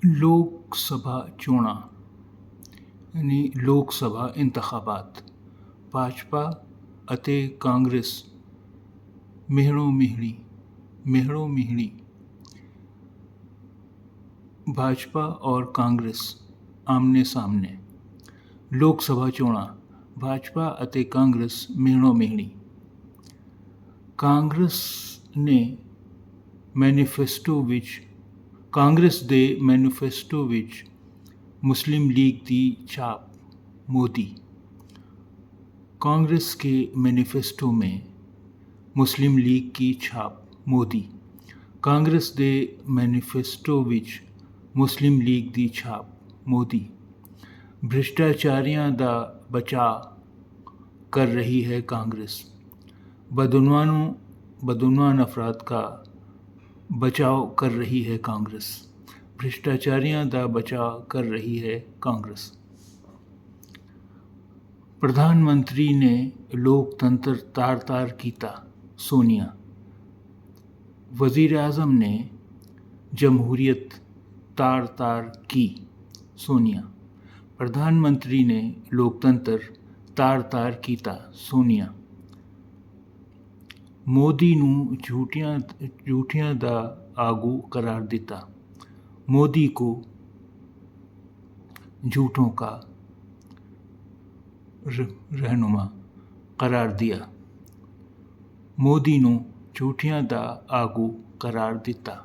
ਲੋਕ ਸਭਾ ਚੋਣਾਂ ਯਾਨੀ ਲੋਕ ਸਭਾ ਇੰਤਖਾਬਾਤ ਭਾਜਪਾ ਅਤੇ ਕਾਂਗਰਸ ਮਿਹਣੋ ਮਿਹਣੀ भाजपा और कांग्रेस आमने सामने। लोक सभा चोणां भाजपा ਅਤੇ ਕਾਂਗਰਸ ਮਿਹਣੋ ਮਿਹਣੀ। ਕਾਂਗਰਸ ਦੇ ਮੈਨੀਫੈਸਟੋ ਵਿੱਚ मुस्लिम लीग की छाप मोदी। कांग्रेस के मैनिफेस्टो में मुस्लिम लीग की छाप मोदी। कांग्रेस दे मैनिफेस्टो विच मुस्लिम लीग की छाप मोदी। भ्रिष्टाचारियों का बचाव कर रही है कांग्रेस। बदउनवान अफराद का बचाव कर रही है कांग्रेस। भ्रिष्टाचारियों का बचाव कर रही है कांग्रेस। प्रधानमंत्री ने लोकतंत्र तार किया सोनिया। वज़ीर आज़म ने जमहूरियत तार की सोनिया। प्रधानमंत्री ने लोकतंत्र तार किया सोनिया। मोदी नूं झूठियां दा आगू करार दिता। मोदी को झूठों का रहनुमा करार दिया। मोदी नूं झूठियां दा आगू करार दिता।